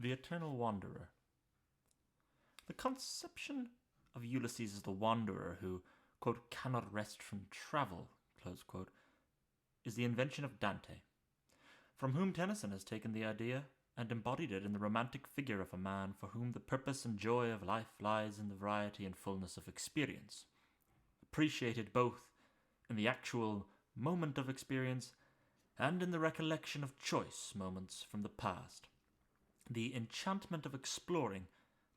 The Eternal Wanderer. The conception of Ulysses as the wanderer who, quote, cannot rest from travel, close quote, is the invention of Dante, from whom Tennyson has taken the idea and embodied it in the romantic figure of a man for whom the purpose and joy of life lies in the variety and fullness of experience, appreciated both in the actual moment of experience and in the recollection of choice moments from the past. The enchantment of exploring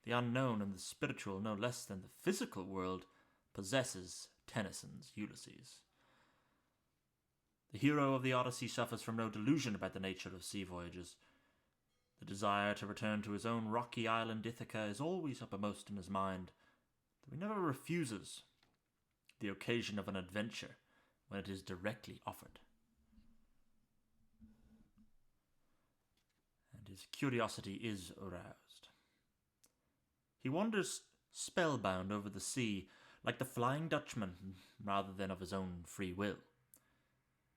the unknown and the spiritual no less than the physical world possesses Tennyson's Ulysses. The hero of the Odyssey suffers from no delusion about the nature of sea voyages. The desire to return to his own rocky island Ithaca is always uppermost in his mind, though he never refuses the occasion of an adventure when it is directly offered. And his curiosity is aroused. He wanders spellbound over the sea like the Flying Dutchman rather than of his own free will.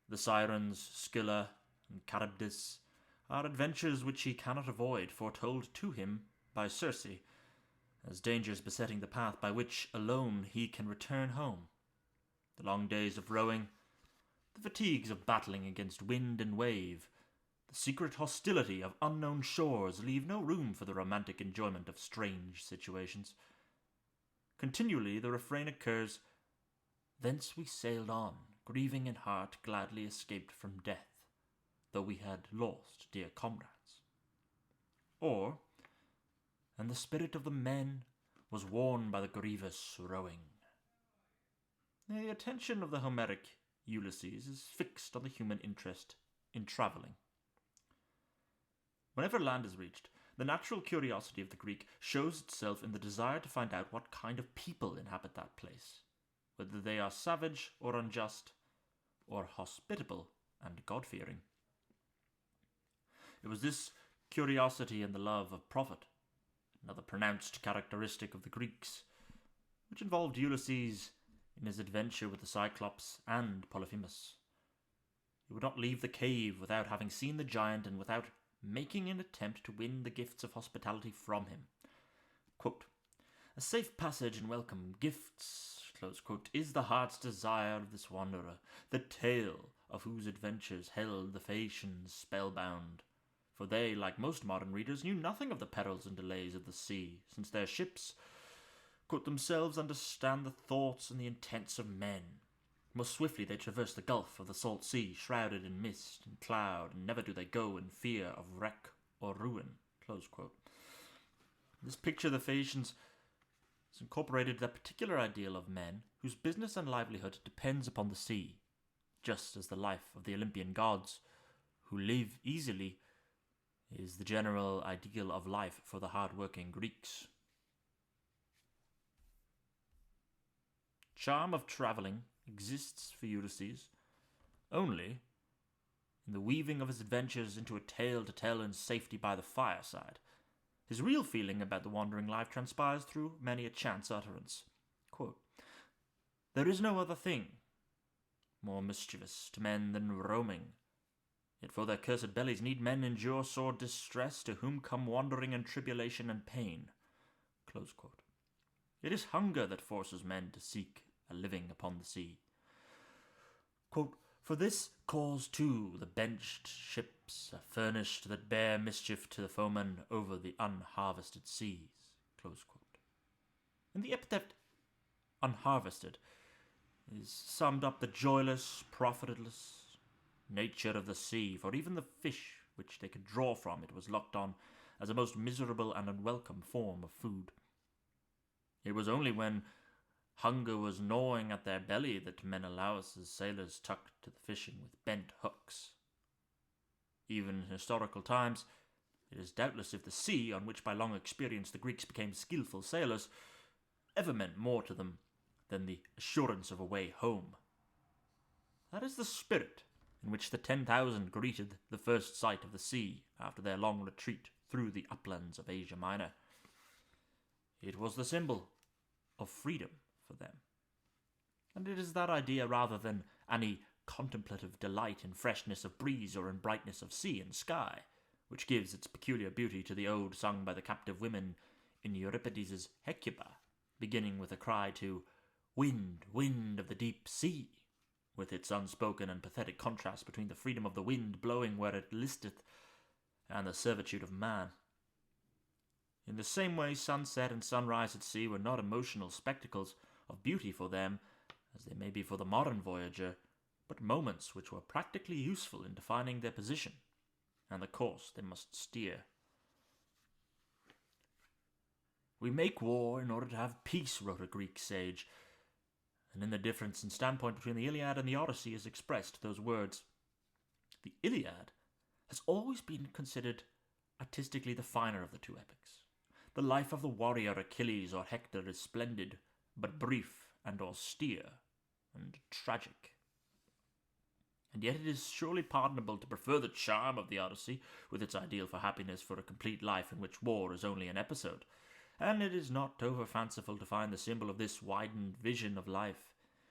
The Sirens, Scylla, and Charybdis are adventures which he cannot avoid, foretold to him by Circe, as dangers besetting the path by which alone he can return home. The long days of rowing, the fatigues of battling against wind and wave, the secret hostility of unknown shores leave no room for the romantic enjoyment of strange situations. Continually the refrain occurs, "Thence we sailed on, grieving in heart, gladly escaped from death, though we had lost dear comrades." Or, "And the spirit of the men was worn by the grievous rowing." The attention of the Homeric Ulysses is fixed on the human interest in travelling. Whenever land is reached, the natural curiosity of the Greek shows itself in the desire to find out what kind of people inhabit that place, whether they are savage or unjust, or hospitable and God-fearing. It was this curiosity and the love of profit, another pronounced characteristic of the Greeks, which involved Ulysses in his adventure with the Cyclops and Polyphemus. He would not leave the cave without having seen the giant and without making an attempt to win the gifts of hospitality from him. Quote, "A safe passage and welcome gifts," close quote, "is the heart's desire of this wanderer, the tale of whose adventures held the Phaeacians spellbound. For they, like most modern readers, knew nothing of the perils and delays of the sea, since their ships could themselves understand the thoughts and the intents of men. Most swiftly they traverse the gulf of the salt sea, shrouded in mist and cloud, and never do they go in fear of wreck or ruin." Close quote. This picture of the Phaeacians has incorporated that particular ideal of men whose business and livelihood depends upon the sea, just as the life of the Olympian gods, who live easily, is the general ideal of life for the hard-working Greeks. Charm of travelling exists for Ulysses only in the weaving of his adventures into a tale to tell in safety by the fireside. His real feeling about the wandering life transpires through many a chance utterance. Quote, "There is no other thing more mischievous to men than roaming. Yet for their cursed bellies need men endure sore distress, to whom come wandering and tribulation and pain." Close quote. It is hunger that forces men to seek a living upon the sea. Quote, "For this cause too the benched ships are furnished that bear mischief to the foeman over the unharvested seas." Close quote. In the epithet "unharvested" is summed up the joyless, profitless nature of the sea, for even the fish which they could draw from it was looked on as a most miserable and unwelcome form of food. It was only when hunger was gnawing at their belly that Menelaus's sailors took to the fishing with bent hooks. Even in historical times, it is doubtless if the sea, on which by long experience the Greeks became skillful sailors, ever meant more to them than the assurance of a way home. That is the spirit in which the 10,000 greeted the first sight of the sea after their long retreat through the uplands of Asia Minor. It was the symbol of freedom for them. And it is that idea rather than any contemplative delight in freshness of breeze or in brightness of sea and sky which gives its peculiar beauty to the ode sung by the captive women in Euripides' Hecuba, beginning with a cry to "Wind, wind of the deep sea," with its unspoken and pathetic contrast between the freedom of the wind blowing where it listeth and the servitude of man. In the same way, sunset and sunrise at sea were not emotional spectacles of beauty for them, as they may be for the modern voyager, but moments which were practically useful in defining their position and the course they must steer. "We make war in order to have peace," wrote a Greek sage, and in the difference in standpoint between the Iliad and the Odyssey is expressed those words. The Iliad has always been considered artistically the finer of the two epics. The life of the warrior Achilles or Hector is splendid, but brief and austere and tragic. And yet it is surely pardonable to prefer the charm of the Odyssey, with its ideal for happiness for a complete life in which war is only an episode. And it is not over fanciful to find the symbol of this widened vision of life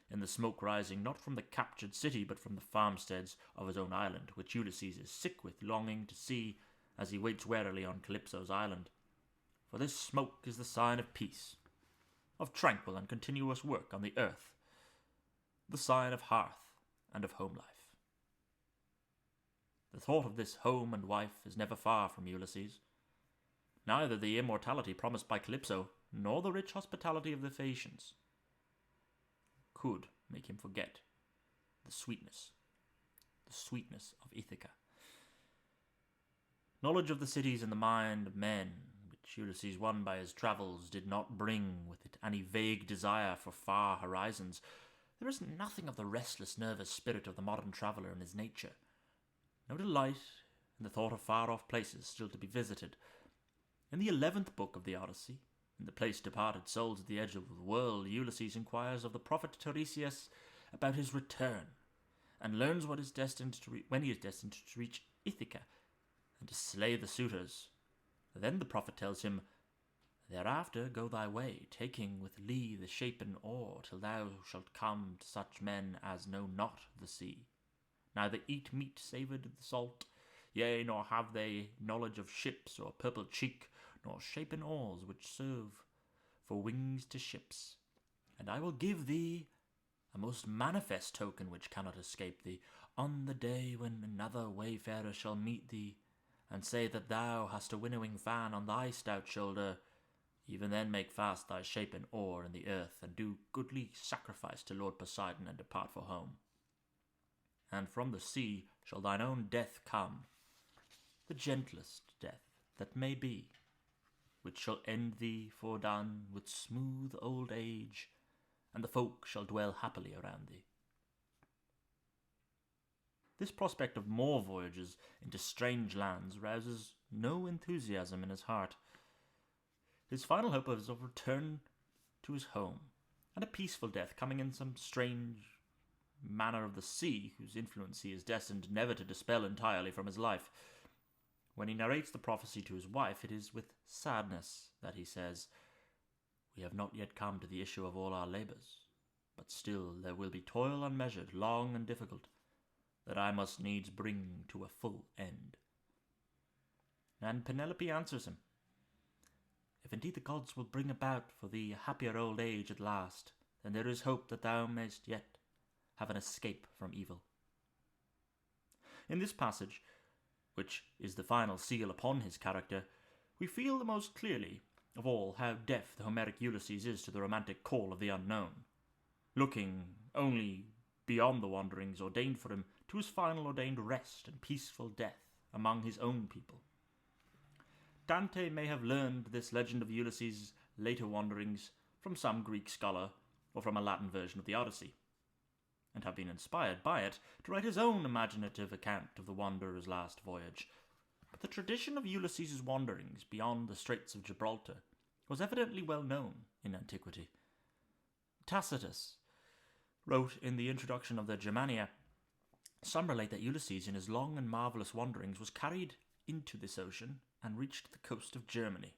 in the smoke rising not from the captured city but from the farmsteads of his own island, which Ulysses is sick with longing to see as he waits warily on Calypso's island. For this smoke is the sign of peace, of tranquil and continuous work on the earth, the sign of hearth and of home life. The thought of this home and wife is never far from Ulysses. Neither the immortality promised by Calypso, nor the rich hospitality of the Phaeacians could make him forget the sweetness of Ithaca. Knowledge of the cities in the mind of men, which Ulysses won by his travels, did not bring with it any vague desire for far horizons. There is nothing of the restless, nervous spirit of the modern traveller in his nature. No delight in the thought of far-off places still to be visited. In the 11th book of the Odyssey, in the place departed souls at the edge of the world, Ulysses inquires of the prophet Tiresias about his return, and learns when he is destined to reach Ithaca, and to slay the suitors. Then the prophet tells him, "Thereafter go thy way, taking with thee the shapen oar, till thou shalt come to such men as know not the sea. Neither eat meat savoured with salt, yea, nor have they knowledge of ships, or purple cheek, nor shapen oars which serve for wings to ships. And I will give thee a most manifest token which cannot escape thee, on the day when another wayfarer shall meet thee, and say that thou hast a winnowing fan on thy stout shoulder. Even then make fast thy shapen oar in the earth, and do goodly sacrifice to Lord Poseidon, and depart for home. And from the sea shall thine own death come, the gentlest death that may be, which shall end thee fordone with smooth old age, and the folk shall dwell happily around thee." This prospect of more voyages into strange lands rouses no enthusiasm in his heart. His final hope is of return to his home, and a peaceful death coming in some strange manner of the sea, whose influence he is destined never to dispel entirely from his life. When he narrates the prophecy to his wife, it is with sadness that he says, "We have not yet come to the issue of all our labours, but still there will be toil unmeasured, long and difficult, that I must needs bring to a full end." And Penelope answers him, "If indeed the gods will bring about for thee a happier old age at last, then there is hope that thou mayst yet have an escape from evil." In this passage, which is the final seal upon his character, we feel the most clearly of all how deaf the Homeric Ulysses is to the romantic call of the unknown, looking only beyond the wanderings ordained for him to his final ordained rest and peaceful death among his own people. Dante may have learned this legend of Ulysses' later wanderings from some Greek scholar or from a Latin version of the Odyssey, and have been inspired by it to write his own imaginative account of the wanderer's last voyage. But the tradition of Ulysses' wanderings beyond the Straits of Gibraltar was evidently well known in antiquity. Tacitus wrote in the introduction of the Germania, "Some relate that Ulysses in his long and marvellous wanderings was carried into this ocean and reached the coast of Germany,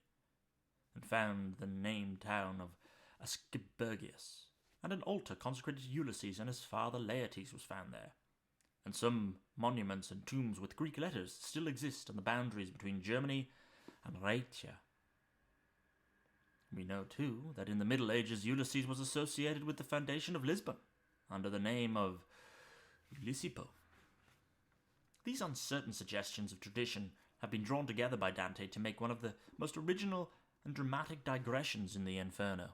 and found the named town of Ascibergius, and an altar consecrated to Ulysses and his father Laertes was found there. And some monuments and tombs with Greek letters still exist on the boundaries between Germany and Rhaetia. We know, too, that in the Middle Ages Ulysses was associated with the foundation of Lisbon, under the name of Ulysses. These uncertain suggestions of tradition have been drawn together by Dante to make one of the most original and dramatic digressions in the Inferno.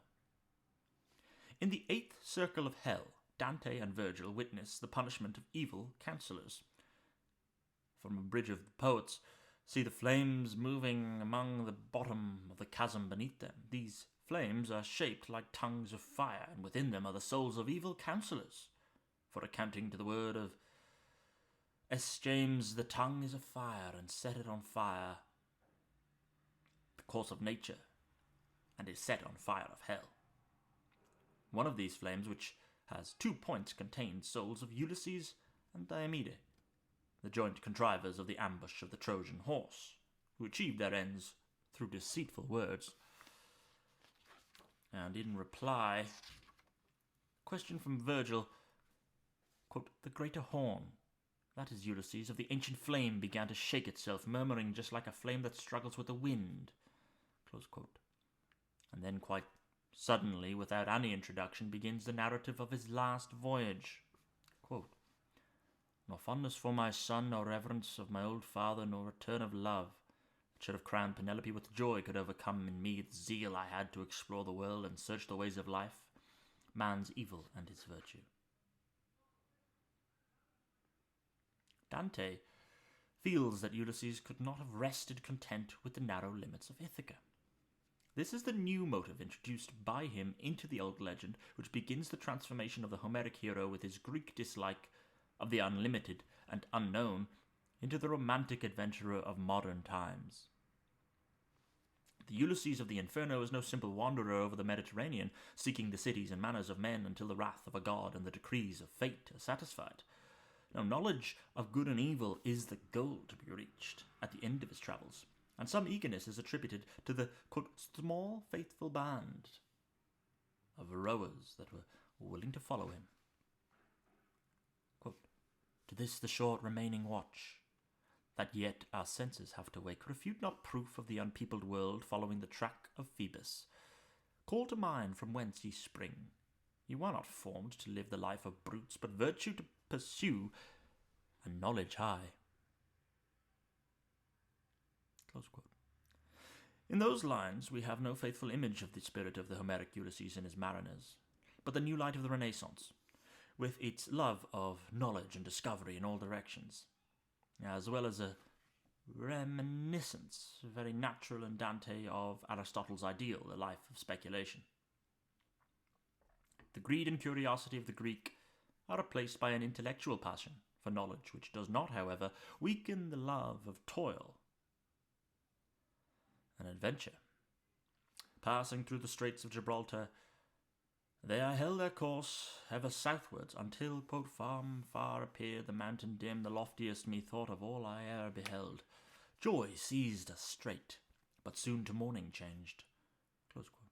In the 8th circle of hell, Dante and Virgil witness the punishment of evil counselors. From a bridge of the poets, see the flames moving among the bottom of the chasm beneath them. These flames are shaped like tongues of fire, and within them are the souls of evil counselors. For accounting to the word of S. James, the tongue is a fire, and set it on fire the course of nature, and is set on fire of hell. One of these flames, which has 2 points, contains souls of Ulysses and Diomede, the joint contrivers of the ambush of the Trojan horse, who achieved their ends through deceitful words. And in reply, question from Virgil, quote, "The greater horn, that is Ulysses, of the ancient flame began to shake itself, murmuring just like a flame that struggles with the wind," close quote. And then quite suddenly, without any introduction, begins the narrative of his last voyage. Quote, "Nor fondness for my son, nor reverence of my old father, nor return of love that should have crowned Penelope with joy could overcome in me the zeal I had to explore the world and search the ways of life, man's evil and his virtue." Dante feels that Ulysses could not have rested content with the narrow limits of Ithaca. This is the new motive introduced by him into the old legend, which begins the transformation of the Homeric hero with his Greek dislike of the unlimited and unknown into the romantic adventurer of modern times. The Ulysses of the Inferno is no simple wanderer over the Mediterranean, seeking the cities and manners of men until the wrath of a god and the decrees of fate are satisfied. Now, knowledge of good and evil is the goal to be reached at the end of his travels, and some eagerness is attributed to the, quote, "small faithful band" of rowers that were willing to follow him. Quote, "To this the short remaining watch, that yet our senses have to wake, refute not proof of the unpeopled world following the track of Phoebus. Call to mind from whence ye spring. You are not formed to live the life of brutes, but virtue to pursue, and knowledge high." Close quote. In those lines, we have no faithful image of the spirit of the Homeric Ulysses and his mariners, but the new light of the Renaissance, with its love of knowledge and discovery in all directions, as well as a reminiscence, very natural in Dante, of Aristotle's ideal, the life of speculation. The greed and curiosity of the Greek are replaced by an intellectual passion for knowledge, which does not, however, weaken the love of toil and adventure. Passing through the Straits of Gibraltar, they held their course ever southwards, until, quote, far appeared the mountain dim, the loftiest methought of all I e'er beheld. Joy seized us straight, but soon to mourning changed. Close quote.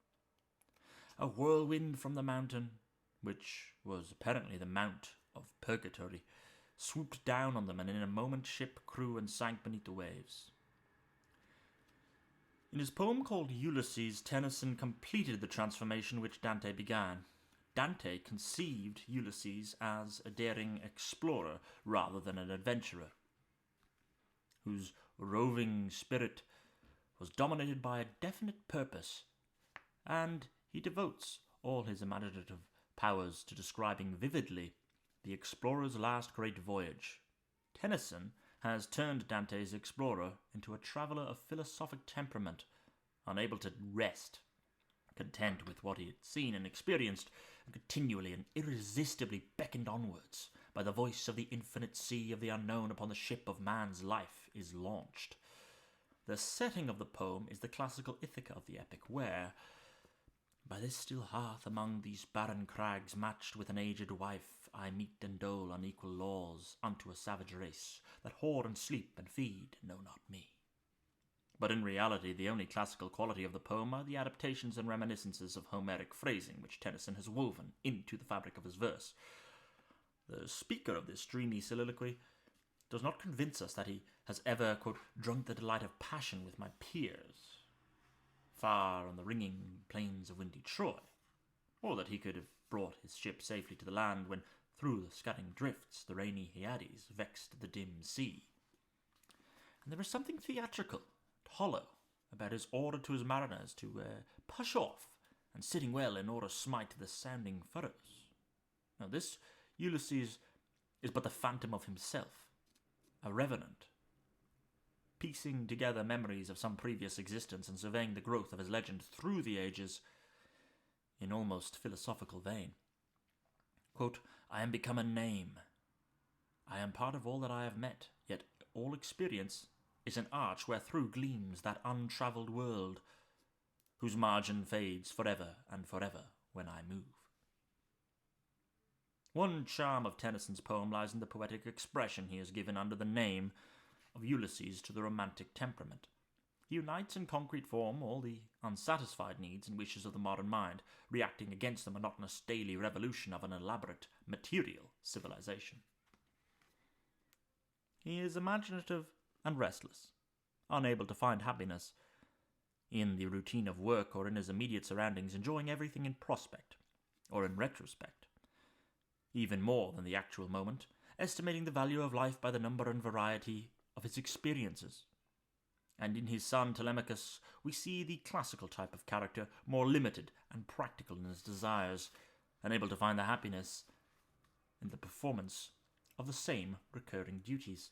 A whirlwind from the mountain, which was apparently the Mount of Purgatory, swooped down on them, and in a moment ship, crew, and sank beneath the waves. In his poem called Ulysses, Tennyson completed the transformation which Dante began. Dante conceived Ulysses as a daring explorer rather than an adventurer, whose roving spirit was dominated by a definite purpose, and he devotes all his imaginative powers to describing vividly the explorer's last great voyage. Tennyson has turned Dante's explorer into a traveller of philosophic temperament, unable to rest, content with what he had seen and experienced, and continually and irresistibly beckoned onwards by the voice of the infinite sea of the unknown upon the ship of man's life is launched. The setting of the poem is the classical Ithaca of the epic, where, by this still hearth among these barren crags, matched with an aged wife, I meet and dole unequal laws unto a savage race, that whore and sleep and feed know not me. But in reality, the only classical quality of the poem are the adaptations and reminiscences of Homeric phrasing which Tennyson has woven into the fabric of his verse. The speaker of this dreamy soliloquy does not convince us that he has ever, quote, drunk the delight of passion with my peers, far on the ringing plains of windy Troy, or that he could have brought his ship safely to the land when, through the scudding drifts, the rainy Hyades vexed the dim sea. And there is something theatrical and hollow about his order to his mariners to push off, and sitting well in order smite the sounding furrows. Now this Ulysses is but the phantom of himself, a revenant, piecing together memories of some previous existence and surveying the growth of his legend through the ages in almost philosophical vein. Quote, I am become a name. I am part of all that I have met, yet all experience is an arch wherethrough gleams that untravelled world, whose margin fades forever and forever when I move. One charm of Tennyson's poem lies in the poetic expression he has given under the name of Ulysses to the romantic temperament. He unites in concrete form all the unsatisfied needs and wishes of the modern mind, reacting against the monotonous daily revolution of an elaborate material civilization. He is imaginative and restless, unable to find happiness in the routine of work or in his immediate surroundings, enjoying everything in prospect or in retrospect, even more than the actual moment, estimating the value of life by the number and variety of his experiences. And in his son Telemachus, we see the classical type of character, more limited and practical in his desires, unable to find the happiness in the performance of the same recurring duties.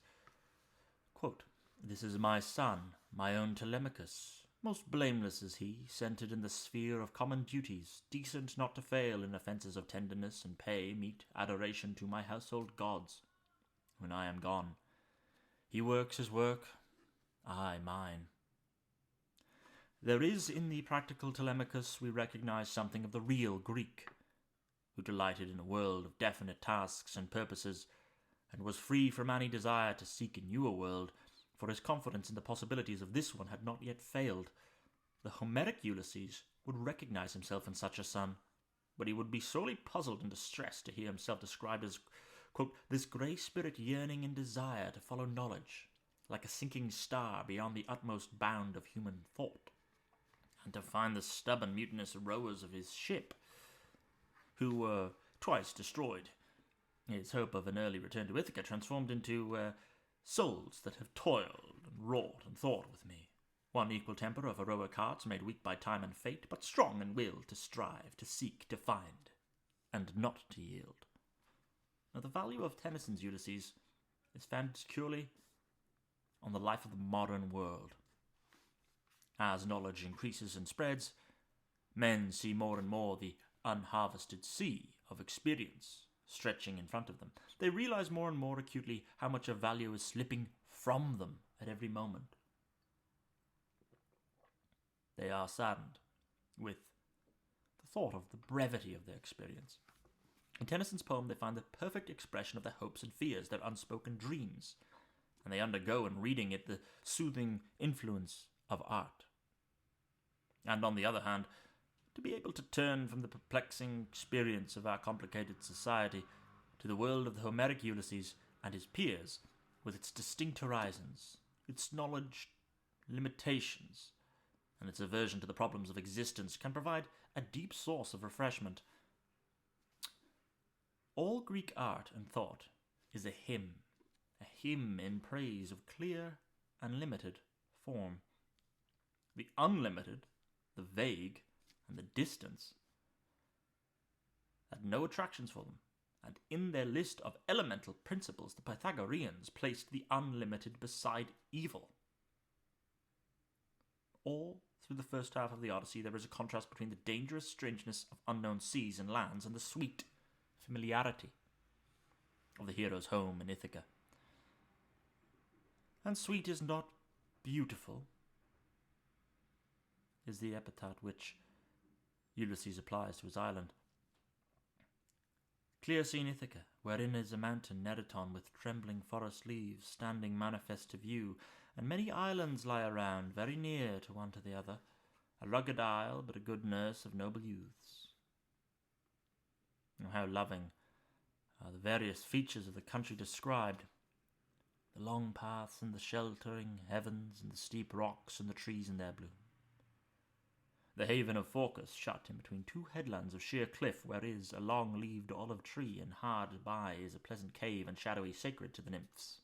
Quote, This is my son, my own Telemachus. Most blameless is he, centered in the sphere of common duties, decent not to fail in offences of tenderness, and pay meet adoration to my household gods. When I am gone, he works his work, I mine. There is in the practical Telemachus we recognize something of the real Greek, who delighted in a world of definite tasks and purposes, and was free from any desire to seek a newer world, for his confidence in the possibilities of this one had not yet failed. The Homeric Ulysses would recognize himself in such a son, but he would be sorely puzzled and distressed to hear himself described as, quote, this grey spirit yearning in desire to follow knowledge, like a sinking star beyond the utmost bound of human thought, and to find the stubborn, mutinous rowers of his ship, who were twice destroyed, his hope of an early return to Ithaca transformed into souls that have toiled and wrought and thought with me, one equal temper of heroic hearts made weak by time and fate, but strong in will to strive, to seek, to find, and not to yield. Now the value of Tennyson's Ulysses is founded securely on the life of the modern world. As knowledge increases and spreads, men see more and more the unharvested sea of experience stretching in front of them. They realize more and more acutely how much of value is slipping from them at every moment. They are saddened with the thought of the brevity of their experience. In Tennyson's poem, they find the perfect expression of their hopes and fears, their unspoken dreams, and they undergo in reading it the soothing influence of art. And on the other hand, to be able to turn from the perplexing experience of our complicated society to the world of the Homeric Ulysses and his peers, with its distinct horizons, its knowledge, limitations, and its aversion to the problems of existence, can provide a deep source of refreshment. All Greek art and thought is a hymn in praise of clear and limited form. The unlimited, the vague, and the distance had no attractions for them, and in their list of elemental principles the Pythagoreans placed the unlimited beside evil. All through the first half of the Odyssey there is a contrast between the dangerous strangeness of unknown seas and lands and the sweet familiarity of the hero's home in Ithaca. And sweet is not beautiful, is the epithet which Ulysses applies to his island. Clear seen Ithaca, wherein is a mountain Neriton with trembling forest leaves, standing manifest to view, and many islands lie around, very near to one to the other, a rugged isle, but a good nurse of noble youths. Oh, how loving are the various features of the country described. the long paths and the sheltering heavens and the steep rocks and the trees in their bloom. The haven of Forcas shut in between two headlands of sheer cliff, where is a long-leaved olive tree, and hard by is a pleasant cave and shadowy sacred to the nymphs.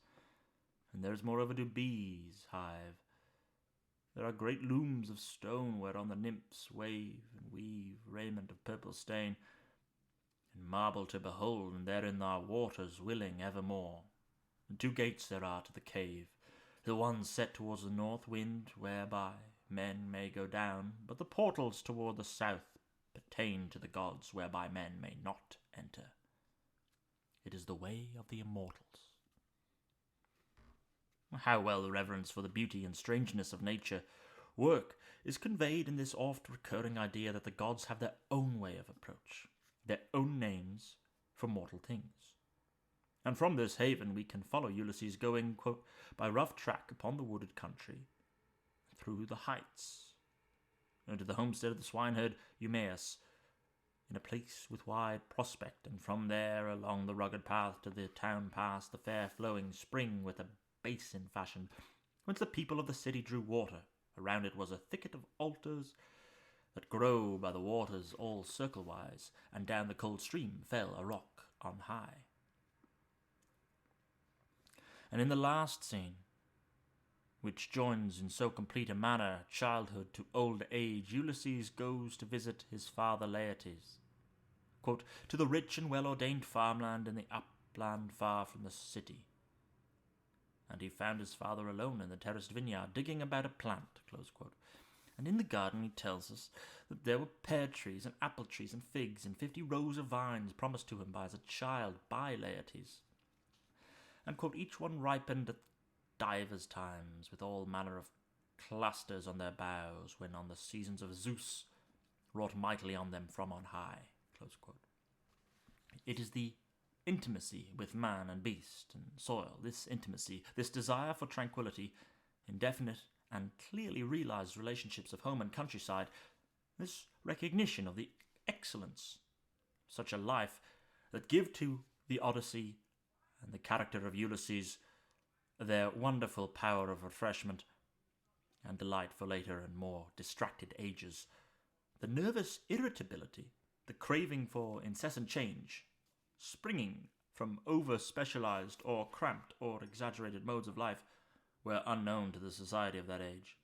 And there is moreover to bees' hive. There are great looms of stone whereon the nymphs wave and weave raiment of purple stain, and marble to behold, and therein are waters willing evermore. And two gates there are to the cave, the one set towards the north wind, whereby men may go down, but the portals toward the south pertain to the gods, whereby men may not enter. It is the way of the immortals. How well the reverence for the beauty and strangeness of nature work is conveyed in this oft-recurring idea that the gods have their own way of approach, their own names for mortal things. And from this haven we can follow Ulysses going, quote, by rough track upon the wooded country, through the heights, to the homestead of the swineherd Eumaeus, in a place with wide prospect, and from there along the rugged path to the town past the fair flowing spring with a basin fashioned, whence the people of the city drew water. Around it was a thicket of alders that grow by the waters all circle-wise, and down the cold stream fell a rock on high. And in the last scene, which joins in so complete a manner childhood to old age, Ulysses goes to visit his father Laertes, quote, to the rich and well-ordained farmland in the upland far from the city. And he found his father alone in the terraced vineyard, digging about a plant, close quote. And in the garden he tells us that there were pear trees and apple trees and figs and 50 rows of vines promised to him by as a child by Laertes. And, quote, each one ripened at divers times, with all manner of clusters on their boughs, when on the seasons of Zeus wrought mightily on them from on high, close quote. It is the intimacy with man and beast and soil, this intimacy, this desire for tranquility, indefinite and clearly realized relationships of home and countryside, this recognition of the excellence of such a life, that give to the Odyssey and the character of Ulysses their wonderful power of refreshment and delight for later and more distracted ages. The nervous irritability, the craving for incessant change, springing from over-specialized or cramped or exaggerated modes of life, were unknown to the society of that age.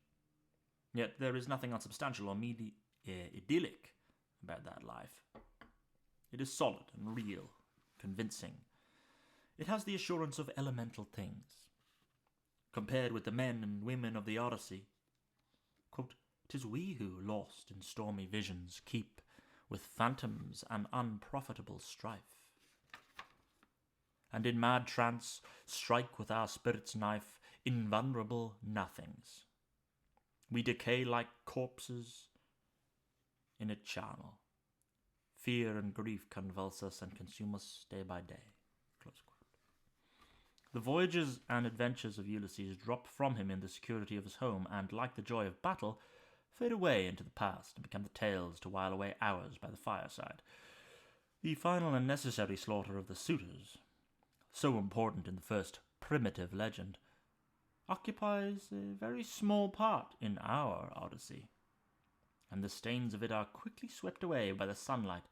Yet there is nothing unsubstantial or idyllic about that life. It is solid and real, convincing. It has the assurance of elemental things. Compared with the men and women of the Odyssey, quote, 'tis we who, lost in stormy visions, keep with phantoms an unprofitable strife, and in mad trance strike with our spirit's knife invulnerable nothings. We decay like corpses in a charnel. Fear and grief convulse us and consume us day by day. Close quote. The voyages and adventures of Ulysses drop from him in the security of his home, and, like the joy of battle, fade away into the past and become the tales to while away hours by the fireside. The final and necessary slaughter of the suitors, so important in the first primitive legend, occupies a very small part in our Odyssey, and the stains of it are quickly swept away by the sunlight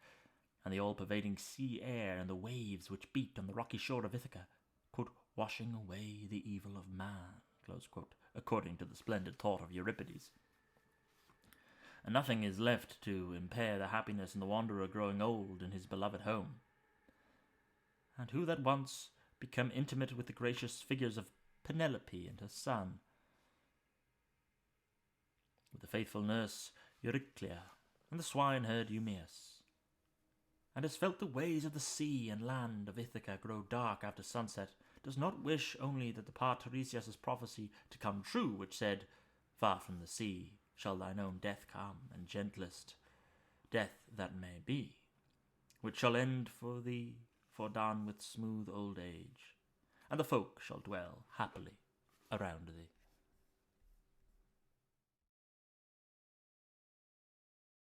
and the all-pervading sea air and the waves which beat on the rocky shore of Ithaca, quote, washing away the evil of man, close quote, according to the splendid thought of Euripides. And nothing is left to impair the happiness in the wanderer growing old in his beloved home. And who that once become intimate with the gracious figures of Penelope and her son, with the faithful nurse Euryclea and the swineherd Eumaeus, and has felt the ways of the sea and land of Ithaca grow dark after sunset, does not wish only that the part Tiresias' prophecy to come true, which said, far from the sea shall thine own death come, and gentlest death that may be, which shall end for thee, fordone with smooth old age, and the folk shall dwell happily around thee.